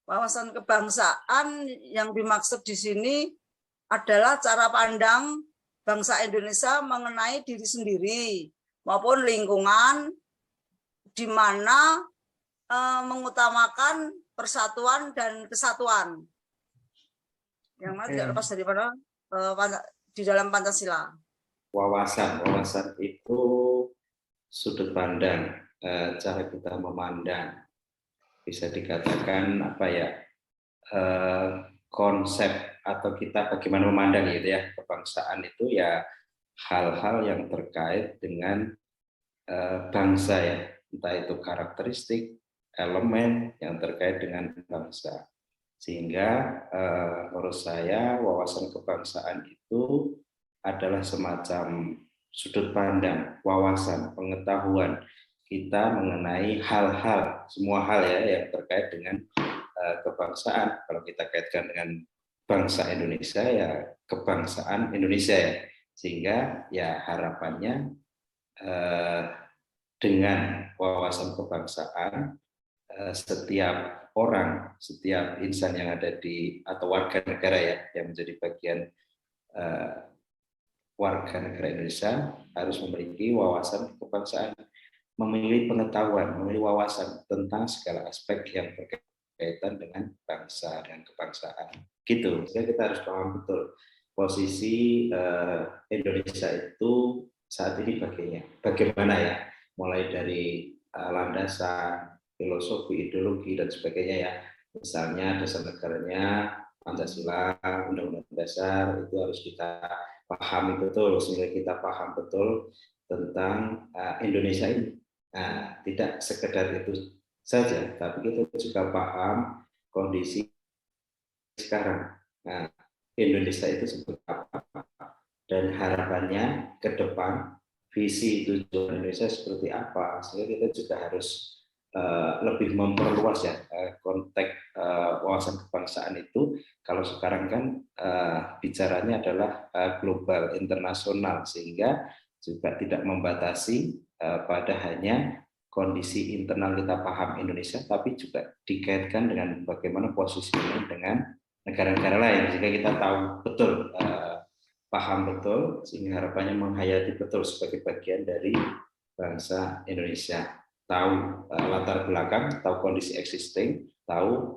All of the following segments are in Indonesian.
Wawasan kebangsaan yang dimaksud di sini adalah cara pandang bangsa Indonesia mengenai diri sendiri maupun lingkungan di mana mengutamakan persatuan dan kesatuan yang mana tidak lepas daripada di dalam Pancasila. Wawasan itu sudut pandang, cara kita memandang, bisa dikatakan apa ya, konsep atau kita bagaimana memandang gitu ya, kebangsaan itu ya hal-hal yang terkait dengan bangsa ya, entah itu karakteristik, elemen yang terkait dengan bangsa. Sehingga menurut saya wawasan kebangsaan itu adalah semacam sudut pandang, wawasan, pengetahuan kita mengenai hal-hal, semua hal ya yang terkait dengan kebangsaan. Kalau kita kaitkan dengan bangsa Indonesia ya kebangsaan Indonesia ya. Sehingga ya harapannya dengan wawasan kebangsaan setiap orang, setiap insan yang ada di atau warga negara ya yang menjadi bagian warga negara Indonesia harus memiliki wawasan kebangsaan, memiliki pengetahuan, memiliki wawasan tentang segala aspek yang berkaitan dengan bangsa dan kebangsaan. Gitu. Jadi kita harus paham betul posisi Indonesia itu saat ini bagaimana ya, mulai dari landasan, filosofi, ideologi dan sebagainya ya. Misalnya dasar negaranya Pancasila, Undang-Undang Dasar itu harus kita pahami betul, sehingga kita paham betul tentang Indonesia ini. Nah, tidak sekedar itu saja, tapi kita juga paham kondisi sekarang. Nah, Indonesia itu seperti apa dan harapannya ke depan, visi tujuan Indonesia seperti apa, sehingga kita juga harus lebih memperluas ya konteks wawasan kebangsaan itu. Kalau sekarang kan bicaranya adalah global, internasional, sehingga juga tidak membatasi pada hanya kondisi internal kita paham Indonesia, tapi juga dikaitkan dengan bagaimana posisinya dengan negara-negara lain, sehingga kita tahu betul, paham betul, sehingga harapannya menghayati betul sebagai bagian dari bangsa Indonesia. Tahu latar belakang, tahu kondisi existing, tahu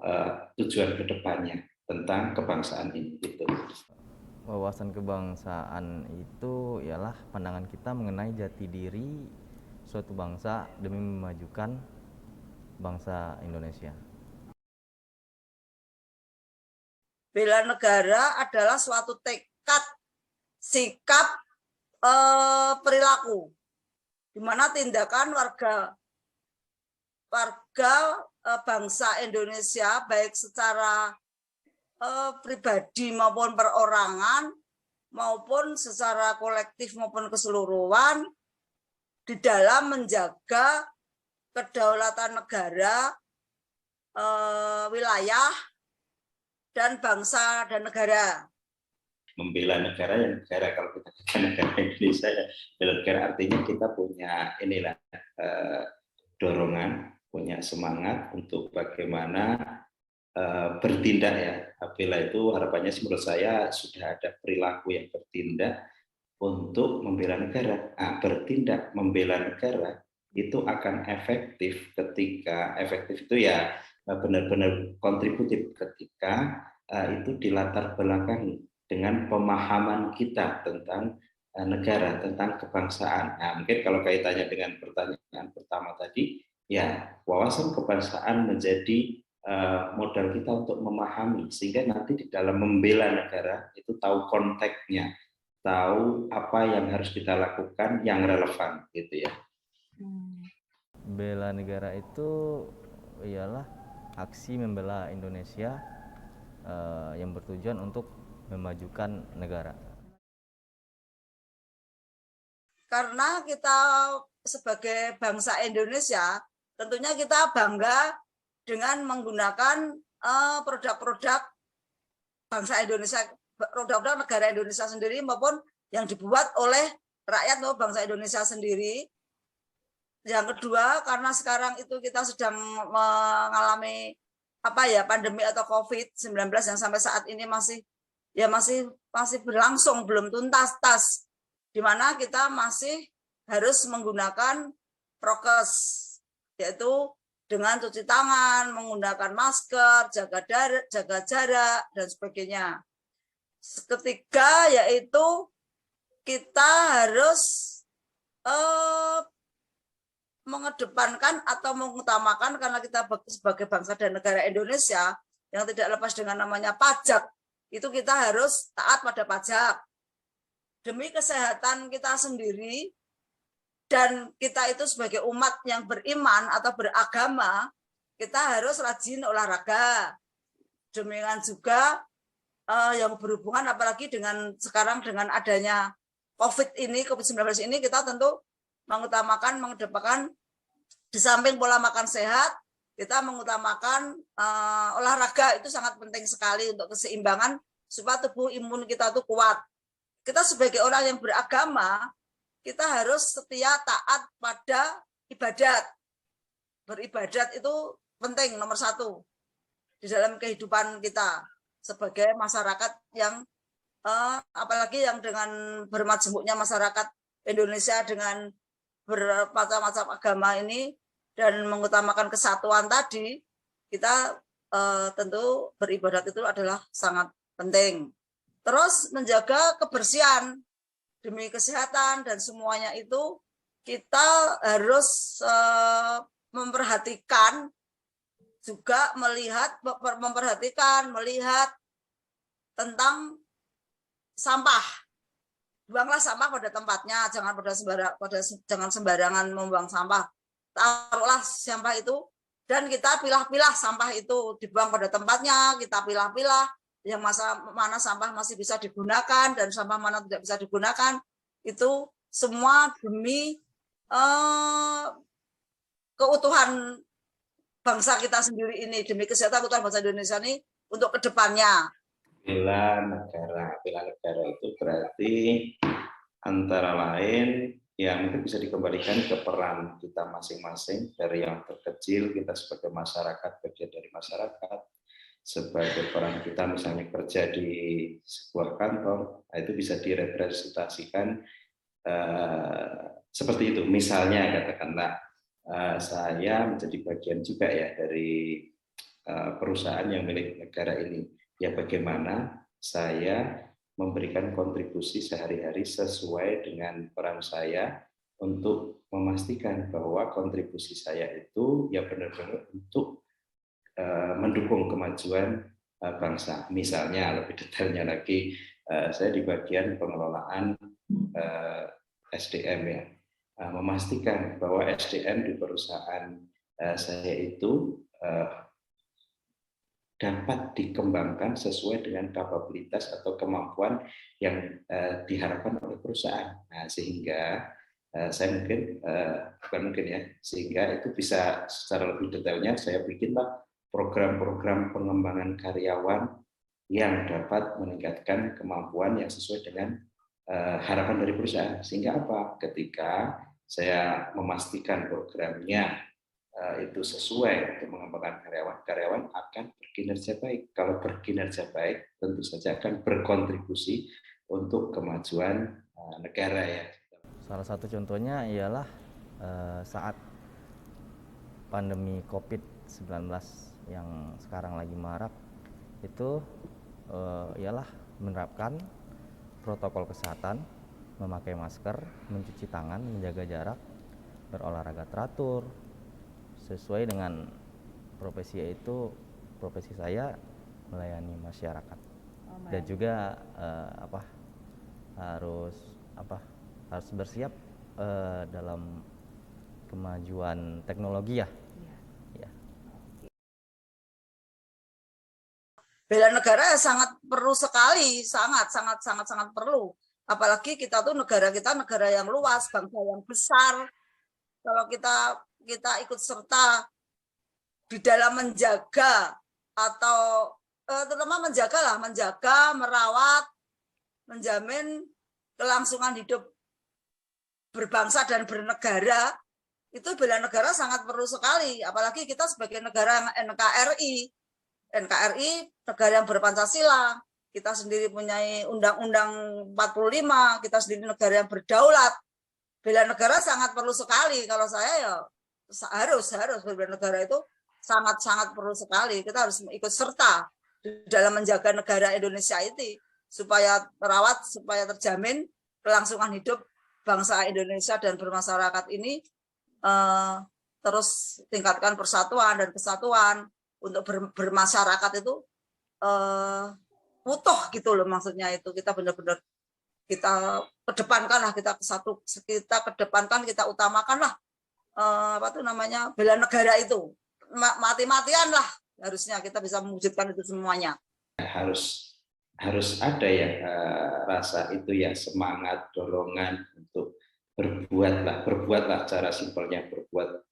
tujuan kedepannya tentang kebangsaan ini. Gitu. Wawasan kebangsaan itu ialah pandangan kita mengenai jati diri suatu bangsa demi memajukan bangsa Indonesia. Bela negara adalah suatu tekad, sikap, perilaku, di mana tindakan warga bangsa Indonesia baik secara pribadi maupun perorangan maupun secara kolektif maupun keseluruhan di dalam menjaga kedaulatan negara, wilayah dan bangsa dan negara. Membela negara dan negara, kalau kita katakan negara Indonesia ya, bela negara artinya kita punya inilah dorongan, punya semangat untuk bagaimana bertindak ya. Bela itu harapannya menurut saya sudah ada perilaku yang bertindak untuk membela negara. Nah, bertindak membela negara itu akan efektif ketika efektif itu ya benar-benar kontributif ketika itu dilatar belakangi dengan pemahaman kita tentang negara, tentang kebangsaan. Nah, mungkin kalau kaitannya dengan pertanyaan pertama tadi, ya wawasan kebangsaan menjadi modal kita untuk memahami, sehingga nanti di dalam membela negara itu tahu konteksnya, tahu apa yang harus kita lakukan yang relevan, gitu ya. Bela negara itu ialah aksi membela Indonesia yang bertujuan untuk memajukan negara. Karena kita sebagai bangsa Indonesia, tentunya kita bangga dengan menggunakan produk-produk bangsa Indonesia, produk-produk negara Indonesia sendiri maupun yang dibuat oleh rakyat atau bangsa Indonesia sendiri. Yang kedua, karena sekarang itu kita sedang mengalami pandemi atau COVID-19 yang sampai saat ini masih berlangsung, belum tuntas, di mana kita masih harus menggunakan prokes, yaitu dengan cuci tangan, menggunakan masker, jaga jarak, dan sebagainya. Ketiga, yaitu kita harus mengedepankan atau mengutamakan, karena kita sebagai bangsa dan negara Indonesia yang tidak lepas dengan namanya pajak, itu kita harus taat pada pajak demi kesehatan kita sendiri, dan kita itu sebagai umat yang beriman atau beragama, kita harus rajin olahraga. Demikian juga yang berhubungan apalagi dengan sekarang dengan adanya COVID-19 ini, kita tentu mengutamakan, mengedepankan di samping pola makan sehat, kita mengutamakan olahraga. Itu sangat penting sekali untuk keseimbangan supaya tubuh imun kita itu kuat. Kita sebagai orang yang beragama, kita harus setia taat pada ibadat. Beribadat itu penting, nomor satu di dalam kehidupan kita sebagai masyarakat yang apalagi yang dengan bermajemuknya masyarakat Indonesia dengan bermacam-macam agama ini dan mengutamakan kesatuan tadi, kita tentu beribadat itu adalah sangat penting. Terus menjaga kebersihan demi kesehatan dan semuanya itu kita harus memperhatikan juga, melihat tentang sampah. Buanglah sampah pada tempatnya, jangan sembarangan membuang sampah. Taruhlah sampah itu dan kita pilah-pilah sampah itu, dibuang pada tempatnya, kita pilah-pilah yang mana sampah masih bisa digunakan dan sampah mana tidak bisa digunakan. Itu semua demi keutuhan bangsa kita sendiri ini, demi kesehatan keutuhan bangsa Indonesia ini untuk kedepannya. Bela negara itu berarti antara lain ya mungkin bisa dikembalikan ke peran kita masing-masing, dari yang terkecil kita sebagai masyarakat, bagian dari masyarakat, sebagai peran kita misalnya kerja di sebuah kantor, itu bisa direpresentasikan seperti itu. Misalnya katakanlah saya menjadi bagian juga ya dari perusahaan yang milik negara ini, ya bagaimana saya memberikan kontribusi sehari-hari sesuai dengan peran saya untuk memastikan bahwa kontribusi saya itu ya benar-benar untuk mendukung kemajuan bangsa. Misalnya lebih detailnya lagi, saya di bagian pengelolaan SDM ya, memastikan bahwa SDM di perusahaan saya itu dapat dikembangkan sesuai dengan kapabilitas atau kemampuan yang diharapkan oleh perusahaan. Nah, sehingga saya sehingga itu bisa secara lebih detailnya saya bikinlah program-program pengembangan karyawan yang dapat meningkatkan kemampuan yang sesuai dengan harapan dari perusahaan. Sehingga apa? Ketika saya memastikan programnya itu sesuai untuk mengembangkan karyawan akan berkinerja baik. Kalau berkinerja baik, tentu saja akan berkontribusi untuk kemajuan negara ya. Salah satu contohnya ialah saat pandemi COVID-19 yang sekarang lagi marak, itu ialah menerapkan protokol kesehatan, memakai masker, mencuci tangan, menjaga jarak, berolahraga teratur, sesuai dengan profesi, yaitu profesi saya melayani masyarakat. Dan juga harus bersiap dalam kemajuan teknologi ya. Bela negara sangat perlu sekali, sangat perlu. Apalagi kita tuh negara yang luas, bangsa yang besar. Kalau kita ikut serta di dalam menjaga atau terutama menjaga, merawat, menjamin kelangsungan hidup berbangsa dan bernegara, itu bela negara sangat perlu sekali. Apalagi kita sebagai negara NKRI, NKRI negara yang berpancasila, kita sendiri punya Undang-Undang 45, kita sendiri negara yang berdaulat. Bela negara sangat perlu sekali. Kalau saya ya harus bela negara itu sangat perlu sekali. Kita harus ikut serta di dalam menjaga negara Indonesia ini supaya terawat, supaya terjamin kelangsungan hidup bangsa Indonesia dan bermasyarakat ini terus tingkatkan persatuan dan kesatuan untuk bermasyarakat itu utuh gitu loh, maksudnya itu kita benar-benar kita kedepankan lah, kita kedepankan, kita utamakan lah bela negara itu mati-matian lah, harusnya kita bisa mewujudkan itu semuanya. Harus ada ya rasa itu ya, semangat, dorongan untuk berbuatlah cara simpelnya, berbuat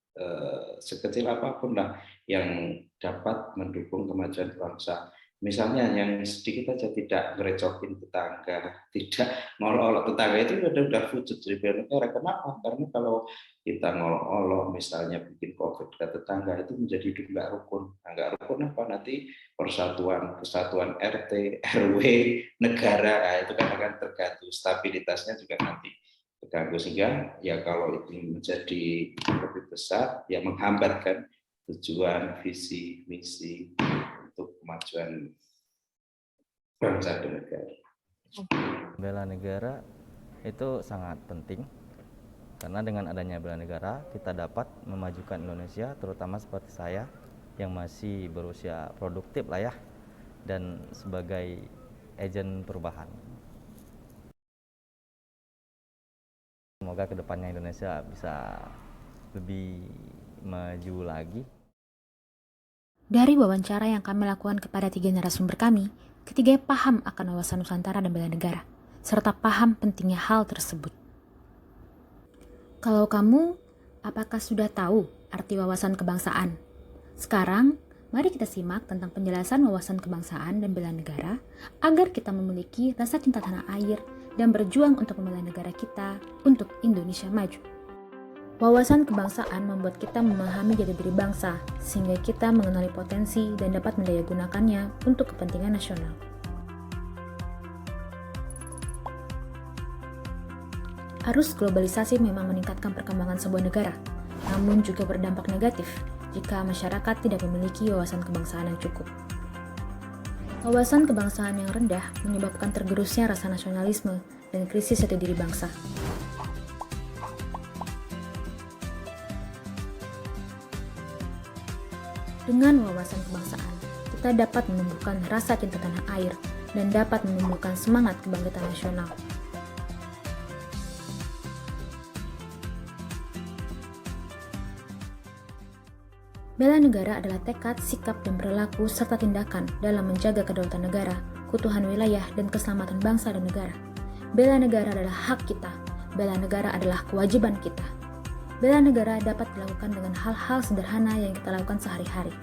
sekecil apapun lah yang dapat mendukung kemajuan bangsa. Misalnya yang sedikit aja, tidak ngerecokin tetangga, tidak ngolok-olok tetangga, itu udah wujud dari bela negara. Kenapa? Karena kalau kita ngolok-olok misalnya bikin konflik ke tetangga, itu menjadi hidup nggak rukun. Nah, nggak rukun apa? Nanti kesatuan RT, RW, negara, nah, itu kan akan terganggu, stabilitasnya juga nanti terganggu, sehingga ya kalau itu menjadi lebih besar ya menghambatkan tujuan, visi, misi untuk kemajuan bangsa dan negara. Bela negara itu sangat penting karena dengan adanya bela negara kita dapat memajukan Indonesia, terutama seperti saya yang masih berusia produktif lah ya, dan sebagai agen perubahan. Semoga kedepannya Indonesia bisa lebih maju lagi. Dari wawancara yang kami lakukan kepada 3 narasumber kami, ketiganya paham akan wawasan Nusantara dan bela negara, serta paham pentingnya hal tersebut. Kalau kamu, apakah sudah tahu arti wawasan kebangsaan? Sekarang, mari kita simak tentang penjelasan wawasan kebangsaan dan bela negara agar kita memiliki rasa cinta tanah air dan berjuang untuk membela negara kita untuk Indonesia maju. Wawasan kebangsaan membuat kita memahami jati diri bangsa, sehingga kita mengenali potensi dan dapat mendayagunakannya untuk kepentingan nasional. Arus globalisasi memang meningkatkan perkembangan sebuah negara, namun juga berdampak negatif jika masyarakat tidak memiliki wawasan kebangsaan yang cukup. Wawasan kebangsaan yang rendah menyebabkan tergerusnya rasa nasionalisme dan krisis jati diri bangsa. Dengan wawasan kebangsaan, kita dapat menumbuhkan rasa cinta tanah air dan dapat menumbuhkan semangat kebangkitan nasional. Bela negara adalah tekad, sikap, dan perilaku serta tindakan dalam menjaga kedaulatan negara, keutuhan wilayah, dan keselamatan bangsa dan negara. Bela negara adalah hak kita. Bela negara adalah kewajiban kita. Bela negara dapat dilakukan dengan hal-hal sederhana yang kita lakukan sehari-hari.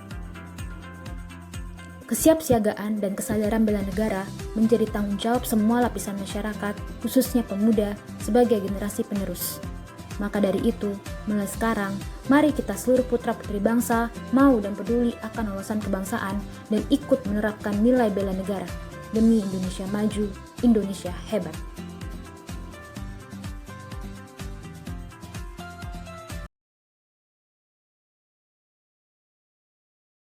Kesiapsiagaan dan kesadaran bela negara menjadi tanggung jawab semua lapisan masyarakat, khususnya pemuda, sebagai generasi penerus. Maka dari itu, mulai sekarang, mari kita seluruh putra-putri bangsa mau dan peduli akan wawasan kebangsaan dan ikut menerapkan nilai bela negara demi Indonesia maju, Indonesia hebat.